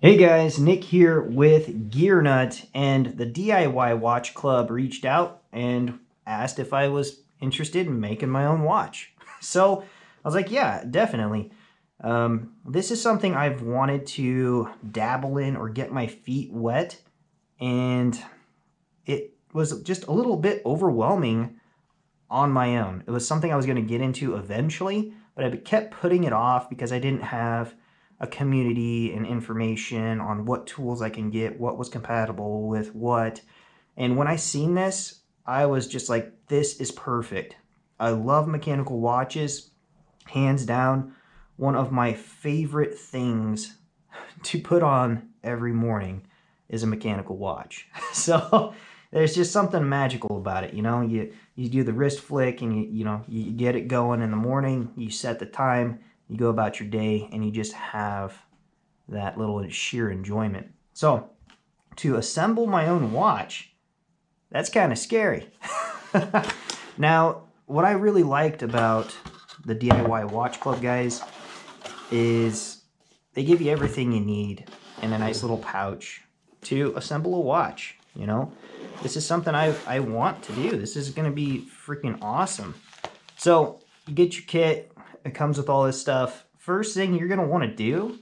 Hey guys, Nick here with Gear Nut, and the DIY Watch Club reached out and asked if I was interested in making my own watch. So I was like, yeah, definitely. This is something I've wanted to dabble in or get my feet wet, and it was just a little bit overwhelming on my own. It was something I was going to get into eventually, but I kept putting it off because I didn't have a community and information on what tools I can get, what was compatible with what. And when I seen this, I was just like, this is perfect. I love mechanical watches, hands down, one of my favorite things to put on every morning is a mechanical watch. So there's just something magical about it. You do the wrist flick and you get it going in the morning, you set the time, you go about your day, and you just have that little sheer enjoyment. So to assemble my own watch, that's kind of scary. Now, what I really liked about the DIY Watch Club guys is they give you everything you need in a nice little pouch to assemble a watch. This is something I want to do. This is going to be freaking awesome. So you get your kit. It comes with all this stuff. First thing you're going to want to do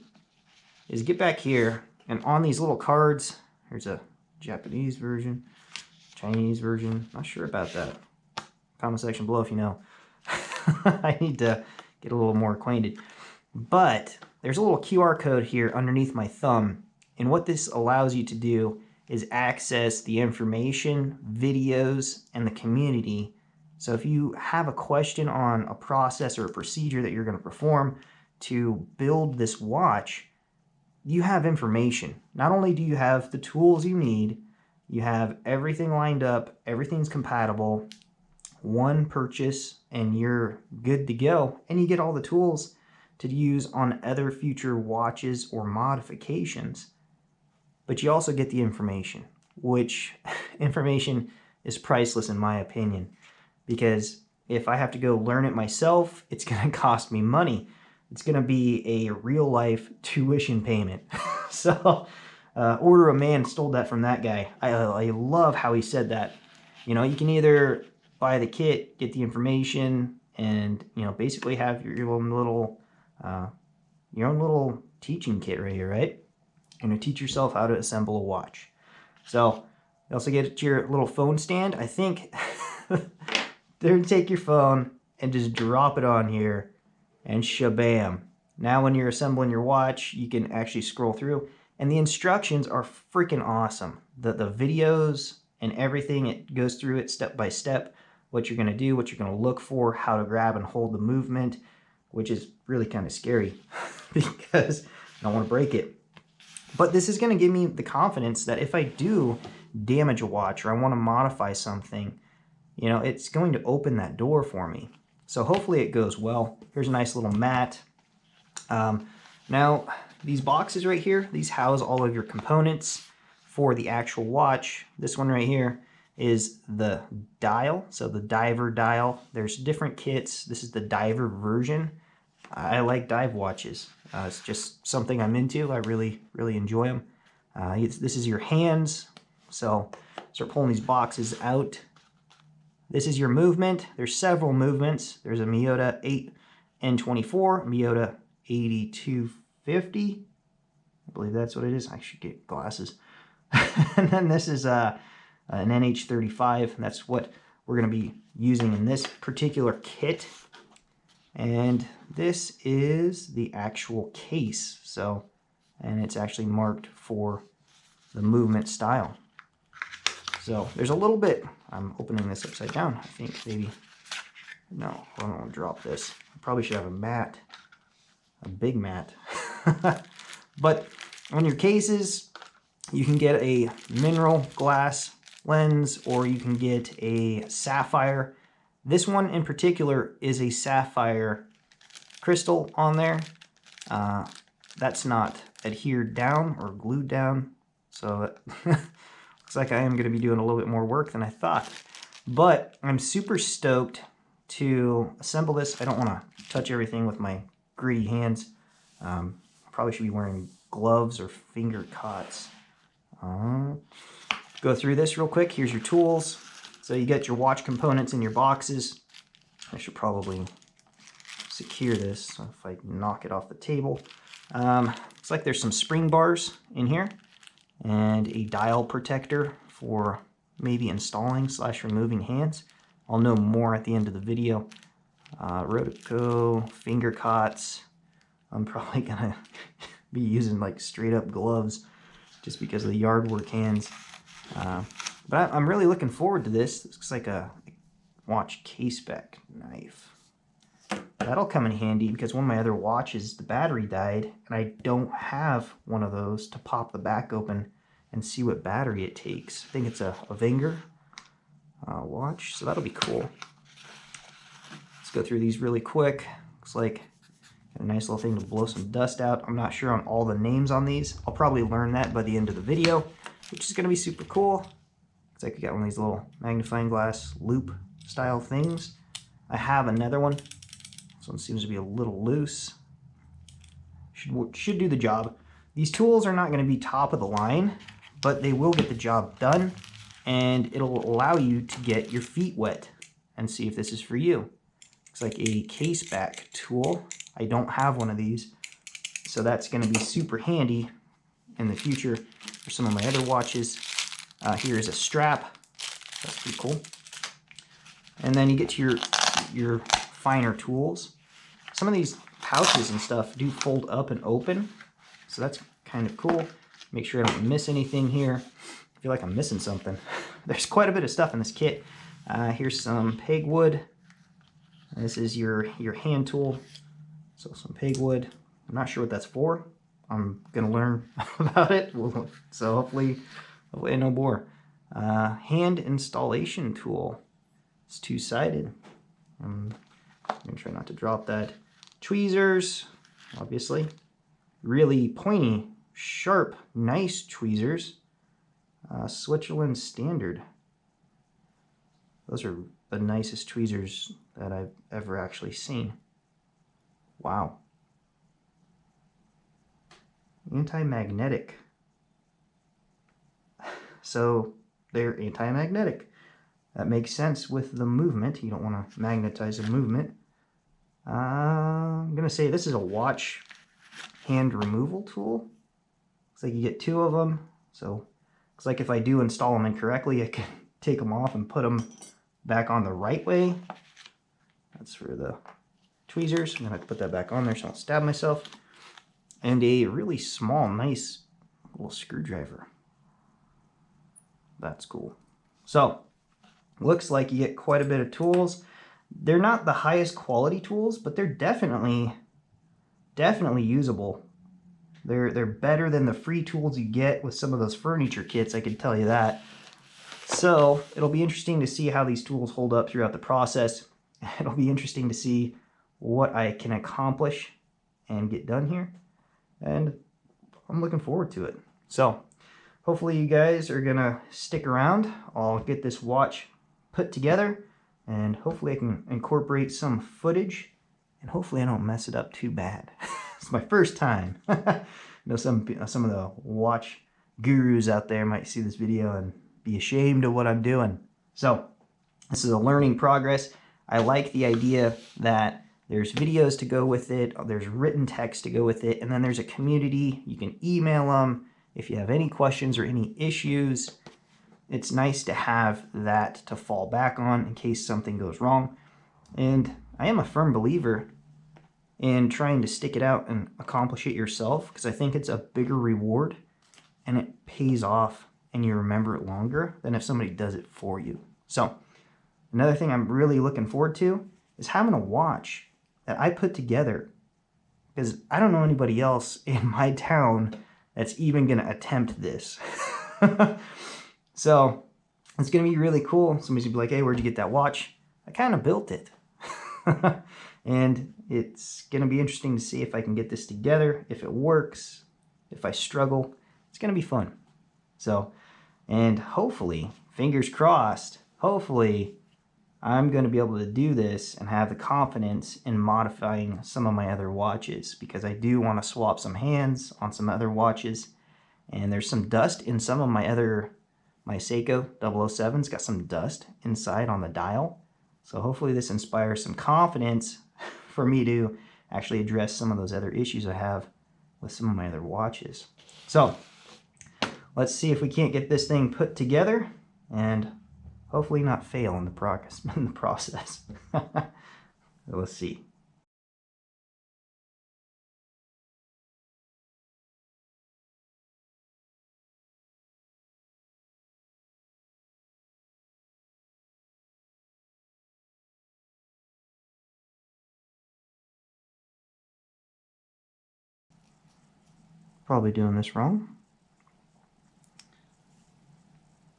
is get back here, and on these little cards, there's a Japanese version, Chinese version. Not sure about that. Comment section below if you know. I need to get a little more acquainted. But there's a little QR code here underneath my thumb, and what this allows you to do is access the information, videos, and the community. So if you have a question on a process or a procedure that you're going to perform to build this watch, you have information. Not only do you have the tools you need, you have everything lined up, everything's compatible, one purchase and you're good to go, and you get all the tools to use on other future watches or modifications. But you also get the information, which information is priceless in my opinion, because if I have to go learn it myself, it's going to cost me money. It's going to be a real life tuition payment. So order a man stole that from that guy. I love how he said that. You can either buy the kit, get the information, and basically have your own little teaching kit right here, right? You're going to teach yourself how to assemble a watch. So you also get your little phone stand. I think they're take your phone and just drop it on here, and shabam. Now when you're assembling your watch, you can actually scroll through, and the instructions are freaking awesome. The videos and everything, it goes through it step by step, what you're going to do, what you're going to look for, how to grab and hold the movement, which is really kind of scary because I don't want to break it. But this is going to give me the confidence that if I do damage a watch or I want to modify something, it's going to open that door for me. So hopefully it goes well. Here's a nice little mat. Now, these boxes right here, these house all of your components for the actual watch. This one right here is the dial, so the diver dial. There's different kits. This is the diver version. I like dive watches. It's just something I'm into. I really, really enjoy them. This is your hands. So start pulling these boxes out. This is your movement. There's several movements. There's a Miyota 8N24, Miyota 8250. I believe that's what it is. I should get glasses. And then this is an NH35. That's what we're going to be using in this particular kit. And this is the actual case. And it's actually marked for the movement style. So there's a little bit. I'm opening this upside down. I think maybe. No, I don't want to drop this. I probably should have a mat. A big mat. But on your cases, you can get a mineral glass lens, or you can get a sapphire. This one in particular is a sapphire crystal on there. That's not adhered down or glued down. So looks like I am going to be doing a little bit more work than I thought. But I'm super stoked to assemble this. I don't want to touch everything with my greedy hands. Probably should be wearing gloves or finger cots. Go through this real quick. Here's your tools. So you get your watch components in your boxes. I should probably secure this so if I knock it off the table. Looks like there's some spring bars in here and a dial protector for maybe installing / removing hands. I'll know more at the end of the video. Rodeco, finger cots. I'm probably gonna be using like straight up gloves just because of the yard work hands. But I'm really looking forward to this. This looks like a watch case back knife. That'll come in handy because one of my other watches, the battery died, and I don't have one of those to pop the back open and see what battery it takes. I think it's a Wenger watch, so that'll be cool. Let's go through these really quick. Looks like got a nice little thing to blow some dust out. I'm not sure on all the names on these. I'll probably learn that by the end of the video, which is going to be super cool. Looks like we got one of these little magnifying glass loop style things. I have another one. This one seems to be a little loose. Should do the job. These tools are not going to be top of the line, but they will get the job done, and it'll allow you to get your feet wet and see if this is for you. Looks like a case back tool. I don't have one of these, so that's going to be super handy in the future for some of my other watches. Here is a strap. That's pretty cool. And then you get to your finer tools. Some of these pouches and stuff do fold up and open, so that's kind of cool. Make sure I don't miss anything here. I feel like I'm missing something. There's quite a bit of stuff in this kit. Here's some pegwood. This is your hand tool. So some pegwood. I'm not sure what that's for. I'm gonna learn about it. So hopefully no bore. Hand installation tool. It's two-sided. I'm gonna try not to drop that. Tweezers, obviously. Really pointy, sharp, nice tweezers. Switzerland Standard. Those are the nicest tweezers that I've ever actually seen. Wow. Anti-magnetic. So they're anti-magnetic. That makes sense with the movement. You don't want to magnetize a movement. I'm going to say this is a watch hand removal tool. Looks like you get two of them. So looks like if I do install them incorrectly, I can take them off and put them back on the right way. That's for the tweezers. I'm going to put that back on there so I don't stab myself. And a really small, nice little screwdriver. That's cool. So, looks like you get quite a bit of tools. They're not the highest quality tools, but they're definitely usable. They're better than the free tools you get with some of those furniture kits, I can tell you that. So, it'll be interesting to see how these tools hold up throughout the process. It'll be interesting to see what I can accomplish and get done here. And I'm looking forward to it. So, hopefully you guys are gonna stick around. I'll get this watch put together, and hopefully I can incorporate some footage, and hopefully I don't mess it up too bad. It's my first time. I know some of the watch gurus out there might see this video and be ashamed of what I'm doing. So, this is a learning progress. I like the idea that there's videos to go with it, there's written text to go with it, and then there's a community. You can email them if you have any questions or any issues. It's nice to have that to fall back on in case something goes wrong. And I am a firm believer in trying to stick it out and accomplish it yourself, because I think it's a bigger reward and it pays off and you remember it longer than if somebody does it for you. So, another thing I'm really looking forward to is having a watch that I put together, because I don't know anybody else in my town that's even going to attempt this. So it's going to be really cool. Somebody's going to be like, hey, where'd you get that watch? I kind of built it. And it's going to be interesting to see if I can get this together, if it works, if I struggle. It's going to be fun. So, and hopefully, fingers crossed, hopefully I'm going to be able to do this and have the confidence in modifying some of my other watches, because I do want to swap some hands on some other watches. And there's some dust in some of my Seiko 007's got some dust inside on the dial. So hopefully this inspires some confidence for me to actually address some of those other issues I have with some of my other watches. So let's see if we can't get this thing put together and hopefully not fail in the process. Let's see. Probably doing this wrong.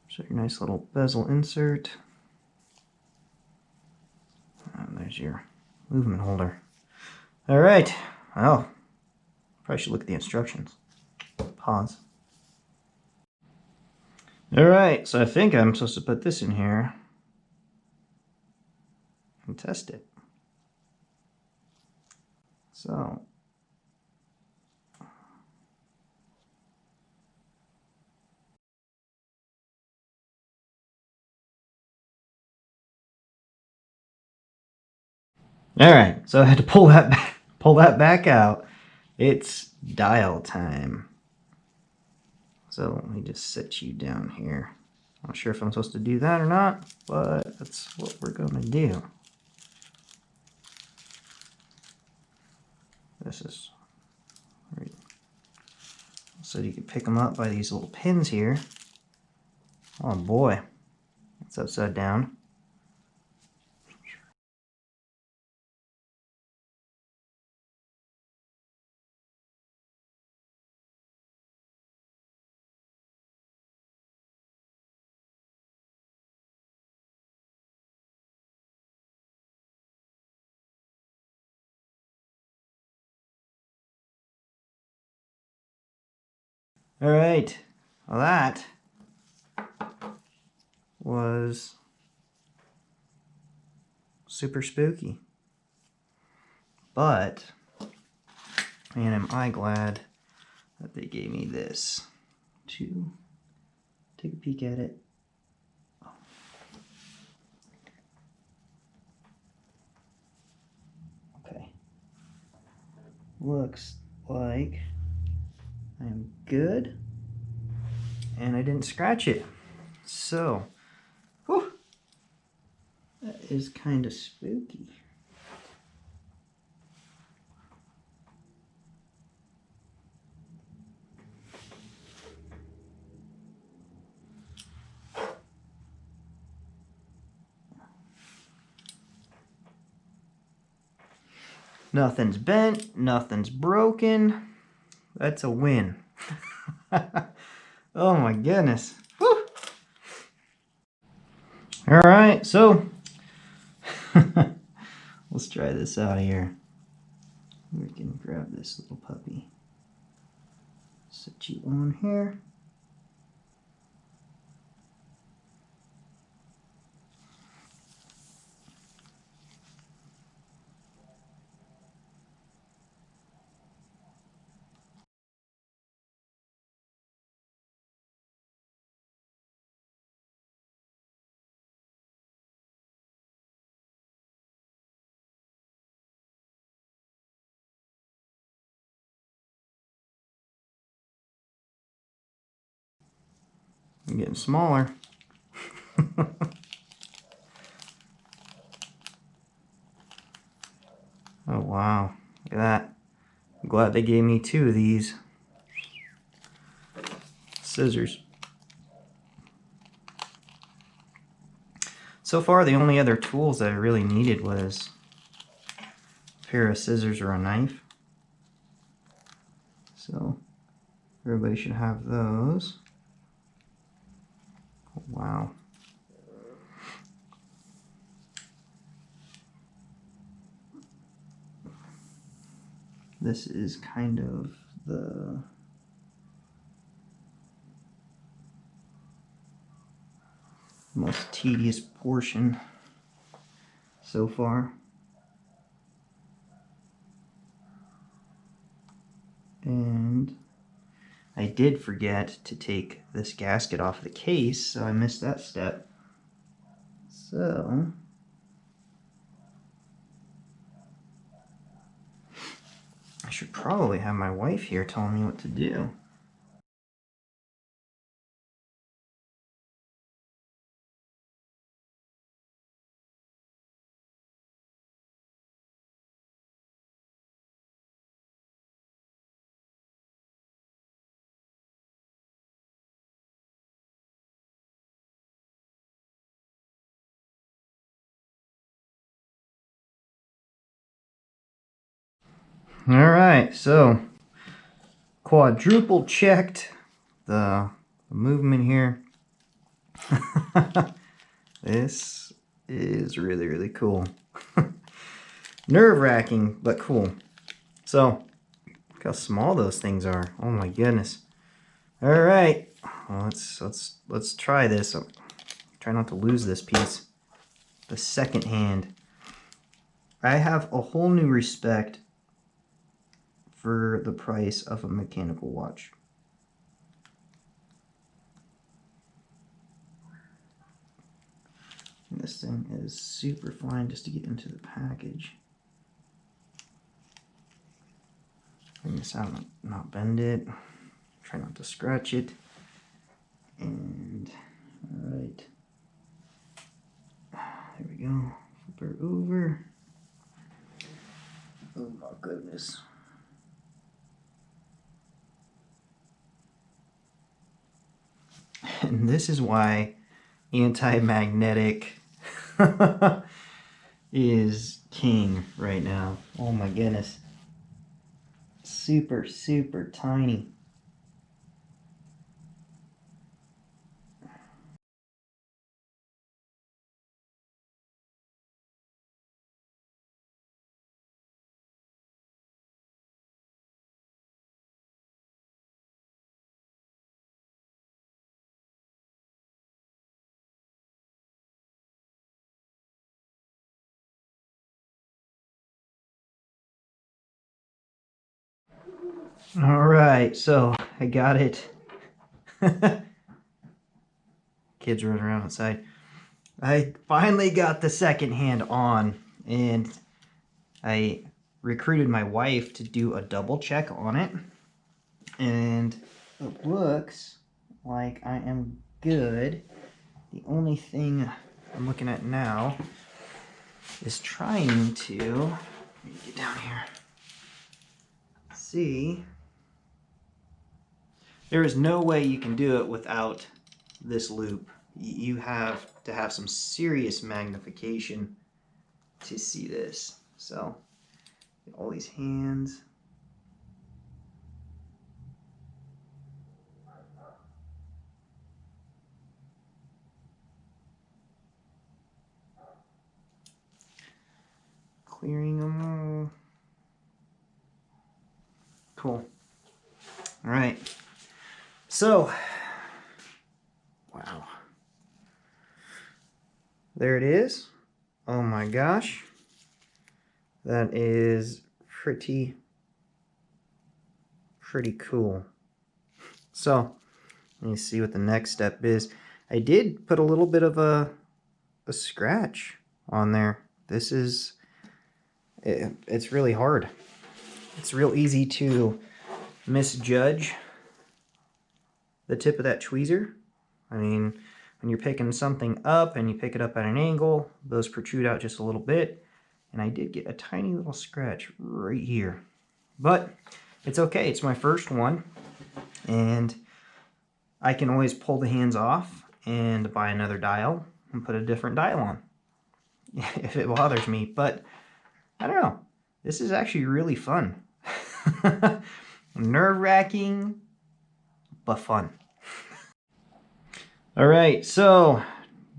So your nice little bezel insert. And there's your movement holder. All right. Oh, probably should look at the instructions. Pause. All right, so I think I'm supposed to put this in here and test it. So all right, so I had to pull that back out. It's dial time. So let me just set you down here. Not sure if I'm supposed to do that or not, but that's what we're gonna do. This is right. So you can pick them up by these little pins here. Oh boy, it's upside down. All right, well that was super spooky. But, man, am I glad that they gave me this to take a peek at it. Okay. Looks like I'm good. And I didn't scratch it. So, whew, that is kind of spooky. Nothing's bent, nothing's broken. That's a win. Oh my goodness. Whew. All right, so let's try this out here. We can grab this little puppy. Set you on here. I'm getting smaller. Oh wow, look at that. I'm glad they gave me 2 of these scissors. So far the only other tools that I really needed was a pair of scissors or a knife. So everybody should have those. Oh, wow. This is kind of the most tedious portion so far. And I did forget to take this gasket off the case, so I missed that step. So I should probably have my wife here telling me what to do. All right, so quadruple checked the movement here. This is really, really cool. Nerve-wracking, but cool. So, look how small those things are. Oh my goodness. All right, well, let's try this. Try not to lose this piece. The second hand. I have a whole new respect for the price of a mechanical watch. And this thing is super fine just to get into the package. Bring this out, not bend it. Try not to scratch it. And all right, there we go. Flip her over. Oh my goodness. And this is why anti-magnetic is king right now. Oh my goodness. Super, super tiny. All right, so I got it. Kids running around outside. I finally got the second hand on, and I recruited my wife to do a double check on it, and it looks like I am good. The only thing I'm looking at now is trying to, let me get down here, see. There is no way you can do it without this loop. You have to have some serious magnification to see this. So, all these hands. Clearing them all. Cool. All right. So, wow. There it is. Oh my gosh. That is pretty cool. So, let me see what the next step is. I did put a little bit of a scratch on there. This is, it's really hard. It's real easy to misjudge the tip of that tweezer. I mean, when you're picking something up and you pick it up at an angle, those protrude out just a little bit. And I did get a tiny little scratch right here. But it's okay, it's my first one. And I can always pull the hands off and buy another dial and put a different dial on if it bothers me. But I don't know, this is actually really fun. Nerve-wracking, but fun. All right, so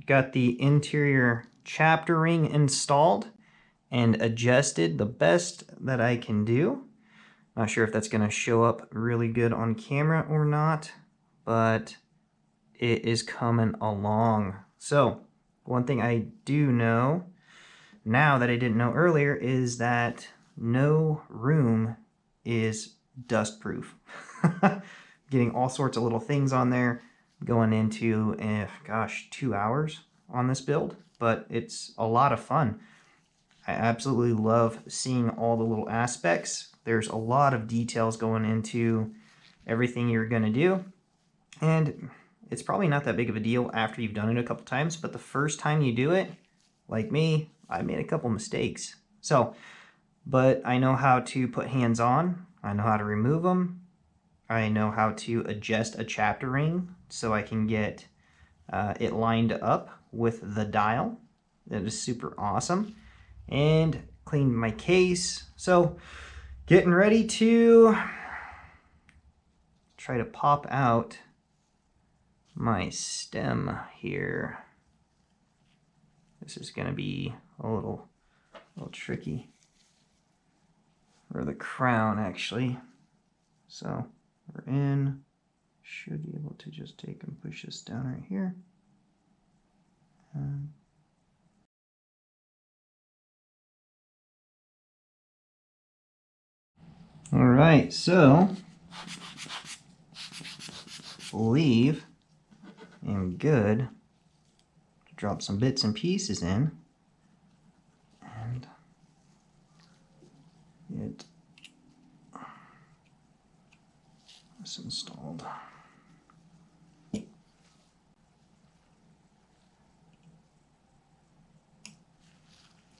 got the interior chapter ring installed and adjusted the best that I can do. Not sure if that's going to show up really good on camera or not, but it is coming along. So one thing I do know now that I didn't know earlier is that no room is dust proof. Getting all sorts of little things on there, going into, gosh, 2 hours on this build, but it's a lot of fun. I absolutely love seeing all the little aspects. There's a lot of details going into everything you're going to do, and it's probably not that big of a deal after you've done it a couple times, but the first time you do it, like me, I made a couple mistakes. So, but I know how to put hands on, I know how to remove them, I know how to adjust a chapter ring so I can get it lined up with the dial. That is super awesome. And cleaned my case. So getting ready to try to pop out my stem here. This is going to be a little tricky. Or the crown, actually. So we're in. Should be able to just take and push this down right here. All right, so believe I'm good to drop some bits and pieces in and get this installed.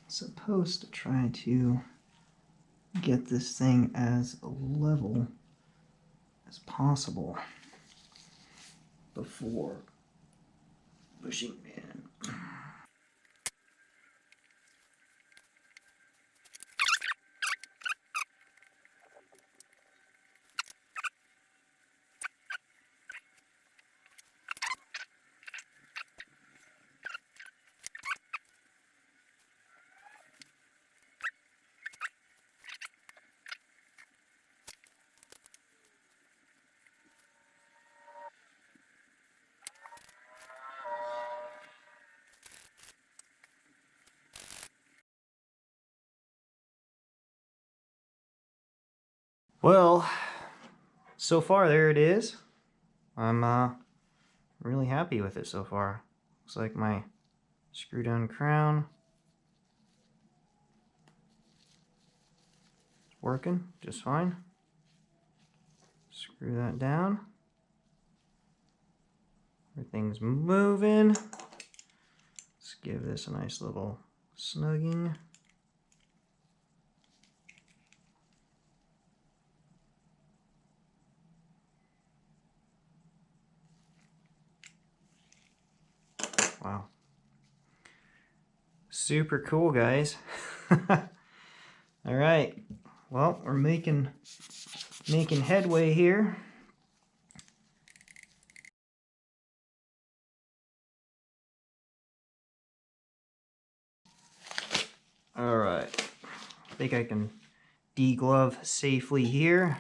Supposed to try to get this thing as level as possible before pushing in. Well, so far there it is. I'm really happy with it so far. Looks like my screw down crown is working just fine. Screw that down. Everything's moving. Let's give this a nice little snugging. Wow. Super cool, guys. All right. Well, we're making headway here. All right. I think I can deglove safely here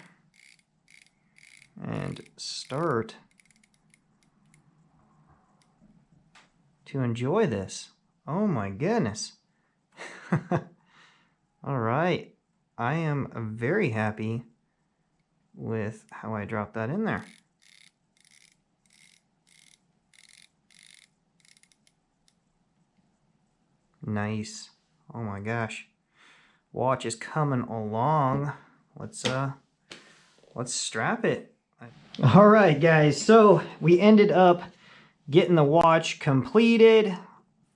and start to enjoy this. Oh my goodness. All right. I am very happy with how I dropped that in there. Nice. Oh my gosh. Watch is coming along. Let's strap it. All right, guys. So we ended up getting the watch completed,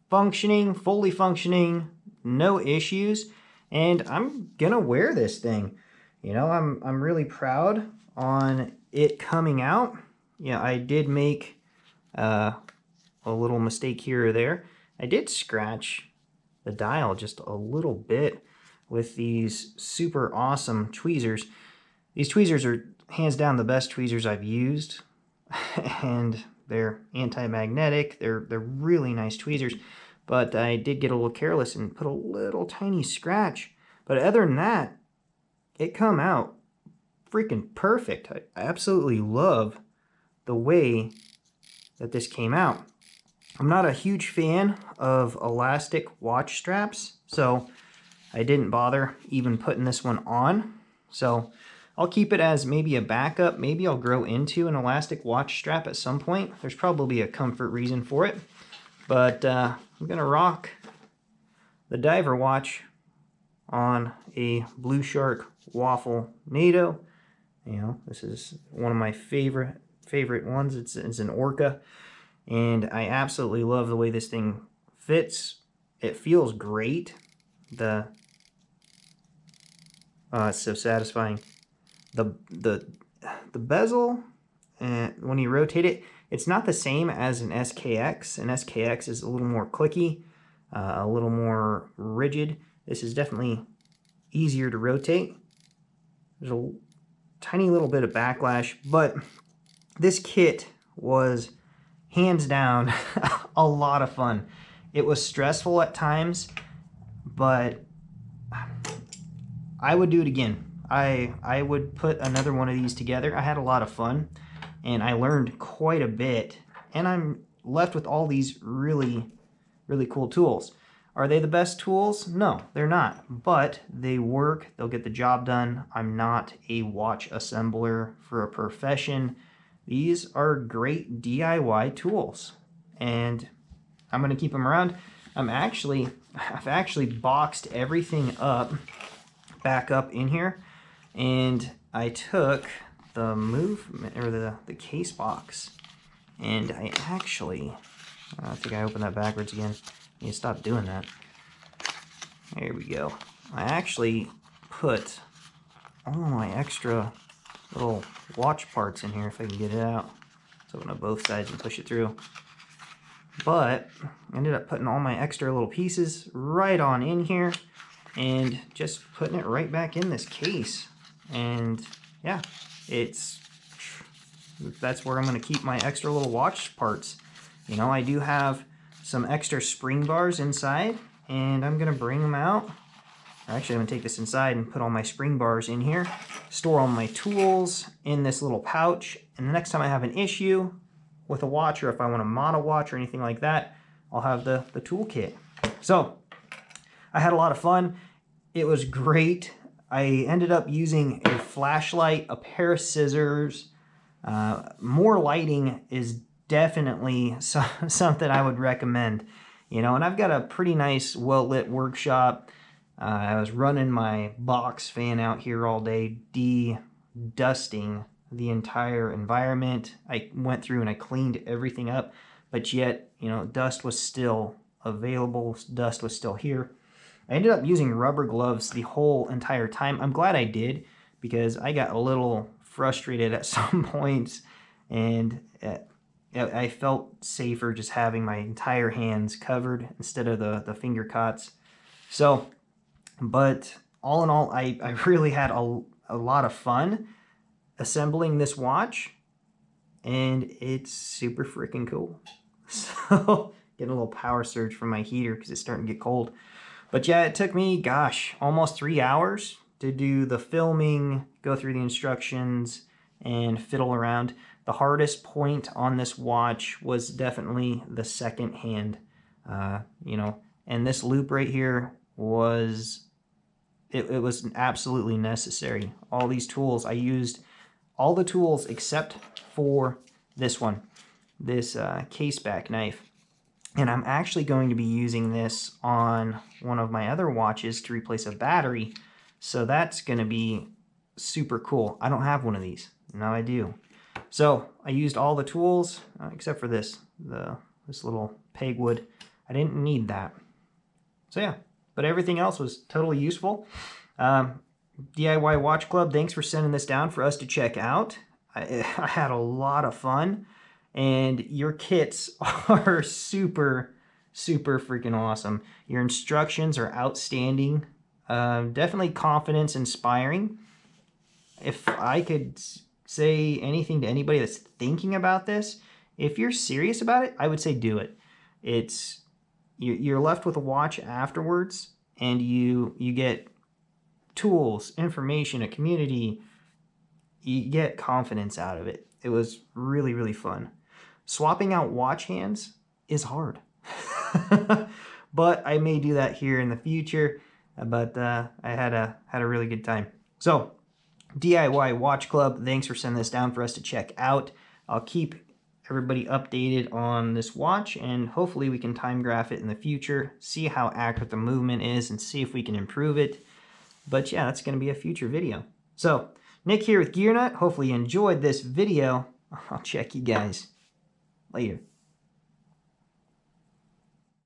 functioning, fully functioning, no issues, and I'm gonna wear this thing. You know, I'm really proud on it coming out. Yeah, I did make a little mistake here or there. I did scratch the dial just a little bit with these super awesome tweezers. These tweezers are hands down the best tweezers I've used, and they're anti-magnetic. They're really nice tweezers, but I did get a little careless and put a little tiny scratch. But other than that, it come out freaking perfect. I absolutely love the way that this came out. I'm not a huge fan of elastic watch straps, so I didn't bother even putting this one on. So I'll keep it as maybe a backup. Maybe I'll grow into an elastic watch strap at some point. There's probably a comfort reason for it. But I'm going to rock the diver watch on a Blue Shark Waffle NATO. You know, this is one of my favorite ones. It's an Orca, and I absolutely love the way this thing fits. It feels great. It's so satisfying. The bezel, and when you rotate it, it's not the same as an SKX. An SKX is a little more clicky, a little more rigid. This is definitely easier to rotate. There's a tiny little bit of backlash, but this kit was hands down a lot of fun. It was stressful at times, but I would do it again. I would put another one of these together. I had a lot of fun, and I learned quite a bit, and I'm left with all these really, really cool tools. Are they the best tools? No, they're not, but they work. They'll get the job done. I'm not a watch assembler for a profession. These are great DIY tools, and I'm going to keep them around. I've actually boxed everything up, back up in here, and I took the movement, or the case box, and I think I opened that backwards again. You stop doing that. There we go. I actually put all my extra little watch parts in here if I can get it out. So open up both sides and push it through. But I ended up putting all my extra little pieces right on in here and just putting it right back in this case. And yeah, that's where I'm going to keep my extra little watch parts. You know, I do have some extra spring bars inside, and I'm going to bring them out. Actually, I'm going to take this inside and put all my spring bars in here, store all my tools in this little pouch, and the next time I have an issue with a watch, or if I want to mod a watch or anything like that, I'll have the toolkit. So I had a lot of fun. It was great. I ended up using a flashlight, a pair of scissors. More lighting is definitely something I would recommend. You know, and I've got a pretty nice, well-lit workshop. I was running my box fan out here all day, de-dusting the entire environment. I went through and I cleaned everything up, but yet, you know, dust was still available. Dust was still here. I ended up using rubber gloves the whole entire time. I'm glad I did, because I got a little frustrated at some points, and I felt safer just having my entire hands covered instead of the finger cots. So, but all in all, I really had a lot of fun assembling this watch, and it's super freaking cool. So, getting a little power surge from my heater because it's starting to get cold. But yeah, it took me, gosh, almost 3 hours to do the filming, go through the instructions, and fiddle around. The hardest point on this watch was definitely the second hand, you know, and this loop right here was, it was absolutely necessary. All these tools, I used all the tools except for this one, this case back knife. And I'm actually going to be using this on one of my other watches to replace a battery. So that's going to be super cool. I don't have one of these. Now I do. So I used all the tools except for this little pegwood. I didn't need that. So yeah, but everything else was totally useful. DIY Watch Club, thanks for sending this down for us to check out. I had a lot of fun. And your kits are super, super freaking awesome. Your instructions are outstanding. Definitely confidence inspiring. If I could say anything to anybody that's thinking about this, if you're serious about it, I would say do it. You're left with a watch afterwards, and you get tools, information, a community. You get confidence out of it. It was really, really fun. Swapping out watch hands, is hard. But I may do that here in the future. But I had a really good time. So DIY Watch Club, thanks for sending this down for us to check out. I'll keep everybody updated on this watch, and hopefully we can time graph it in the future, see how accurate the movement is, and see if we can improve it. But yeah, that's going to be a future video. So Nick here with GearNut. Hopefully you enjoyed this video. I'll check you guys later.